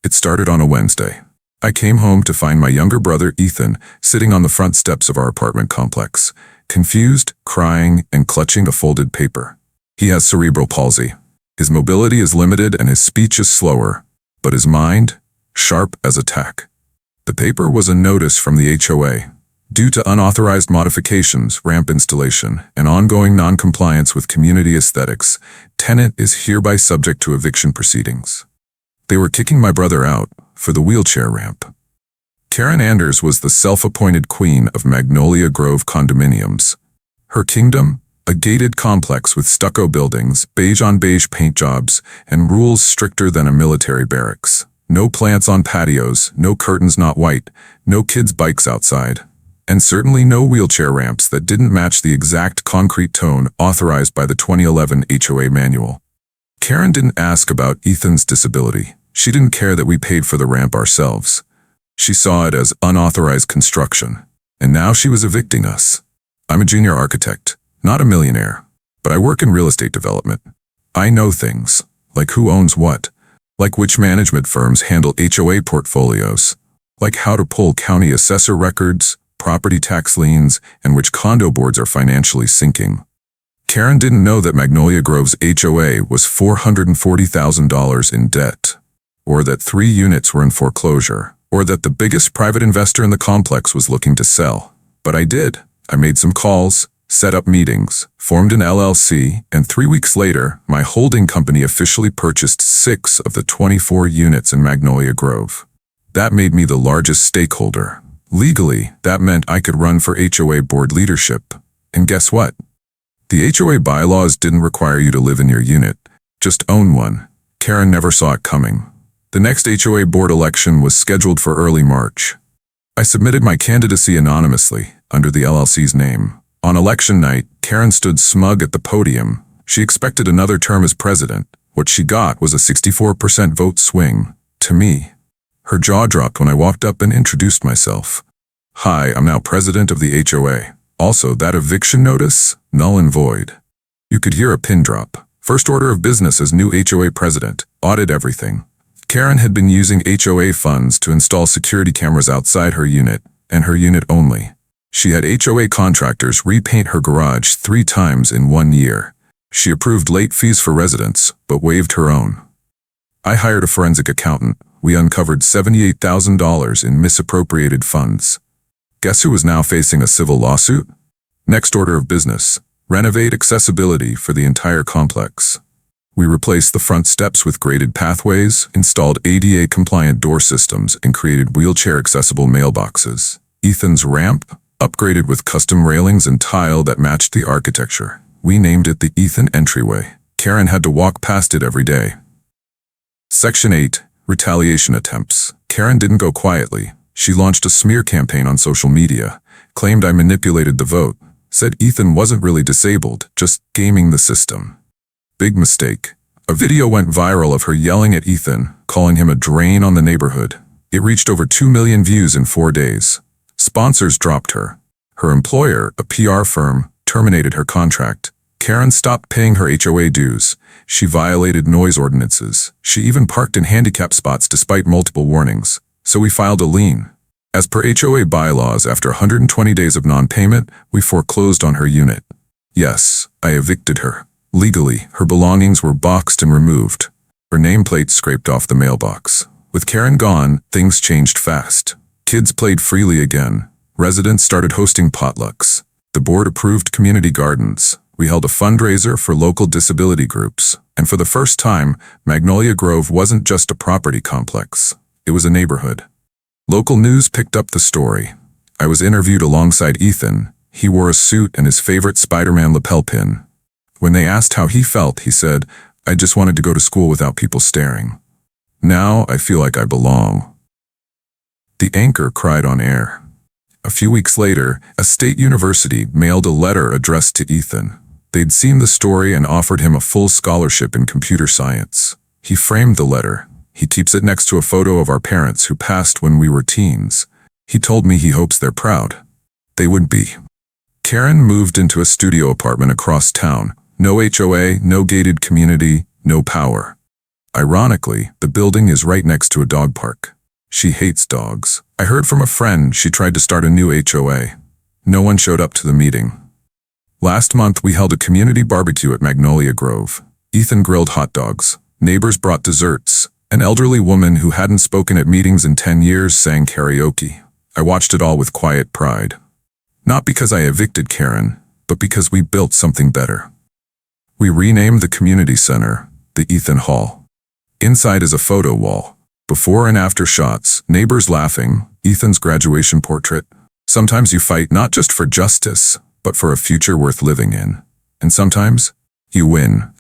It started on a Wednesday. I came home to find my younger brother, Ethan, sitting on the front steps of our apartment complex, confused, crying, and clutching a folded paper. He has cerebral palsy. His mobility is limited and his speech is slower, but his mind, sharp as a tack. The paper was a notice from the HOA. Due to unauthorized modifications, ramp installation, and ongoing non-compliance with community aesthetics, tenant is hereby subject to eviction proceedings. They were kicking my brother out for the wheelchair ramp. Karen Anders was the self-appointed queen of Magnolia Grove condominiums. Her kingdom, a gated complex with stucco buildings, beige-on-beige paint jobs, and rules stricter than a military barracks. No plants on patios, no curtains not white, no kids' bikes outside. And certainly no wheelchair ramps that didn't match the exact concrete tone authorized by the 2011 HOA manual. Karen didn't ask about Ethan's disability. She didn't care that we paid for the ramp ourselves. She saw it as unauthorized construction, and now she was evicting us. I'm a junior architect, not a millionaire, but I work in real estate development. I know things, like who owns what, like which management firms handle HOA portfolios, like how to pull county assessor records, property tax liens, and which condo boards are financially sinking. Karen didn't know that Magnolia Grove's HOA was $440,000 in debt, or that 3 units were in foreclosure, or that the biggest private investor in the complex was looking to sell. But I did. I made some calls, set up meetings, formed an LLC, and 3 weeks later, my holding company officially purchased 6 of the 24 units in Magnolia Grove. That made me the largest stakeholder. Legally, that meant I could run for HOA board leadership. And guess what? The HOA bylaws didn't require you to live in your unit, just own one. Karen never saw it coming. The next HOA board election was scheduled for early March. I submitted my candidacy anonymously, under the LLC's name. On election night, Karen stood smug at the podium. She expected another term as president. What she got was a 64% vote swing, to me. Her jaw dropped when I walked up and introduced myself. Hi, I'm now president of the HOA. Also, that eviction notice, null and void. You could hear a pin drop. First order of business as new HOA president, audit everything. Karen had been using HOA funds to install security cameras outside her unit, and her unit only. She had HOA contractors repaint her garage 3 times in 1 year. She approved late fees for residents, but waived her own. I hired a forensic accountant. We uncovered $78,000 in misappropriated funds. Guess who was now facing a civil lawsuit? Next order of business, renovate accessibility for the entire complex. We replaced the front steps with graded pathways, installed ADA-compliant door systems, and created wheelchair-accessible mailboxes. Ethan's ramp, upgraded with custom railings and tile that matched the architecture. We named it the Ethan entryway. Karen had to walk past it every day. Section 8. Retaliation attempts. Karen didn't go quietly. She launched a smear campaign on social media, claimed I manipulated the vote, said Ethan wasn't really disabled, just gaming the system. Big mistake. A video went viral of her yelling at Ethan, calling him a drain on the neighborhood. It reached over 2 million views in 4 days. Sponsors dropped her. Her employer, a PR firm, terminated her contract. Karen stopped paying her HOA dues. She violated noise ordinances. She even parked in handicap spots despite multiple warnings. So we filed a lien. As per HOA bylaws, after 120 days of non-payment, we foreclosed on her unit. Yes, I evicted her. Legally, her belongings were boxed and removed. Her nameplate scraped off the mailbox. With Karen gone, things changed fast. Kids played freely again. Residents started hosting potlucks. The board approved community gardens. We held a fundraiser for local disability groups. And for the first time, Magnolia Grove wasn't just a property complex. It was a neighborhood. Local news picked up the story. I was interviewed alongside Ethan. He wore a suit and his favorite Spider-Man lapel pin. When they asked how he felt, he said, "I just wanted to go to school without people staring. Now I feel like I belong." The anchor cried on air. A few weeks later, a state university mailed a letter addressed to Ethan. They'd seen the story and offered him a full scholarship in computer science. He framed the letter. He keeps it next to a photo of our parents who passed when we were teens. He told me he hopes they're proud. They would be. Karen moved into a studio apartment across town. No HOA, no gated community, no power. Ironically, the building is right next to a dog park. She hates dogs. I heard from a friend she tried to start a new HOA. No one showed up to the meeting. Last month, we held a community barbecue at Magnolia Grove. Ethan grilled hot dogs. Neighbors brought desserts. An elderly woman who hadn't spoken at meetings in 10 years sang karaoke. I watched it all with quiet pride. Not because I evicted Karen, but because we built something better. We renamed the community center the Ethan Hall. Inside is a photo wall. Before and after shots, neighbors laughing, Ethan's graduation portrait. Sometimes you fight not just for justice, but for a future worth living in. And sometimes, you win.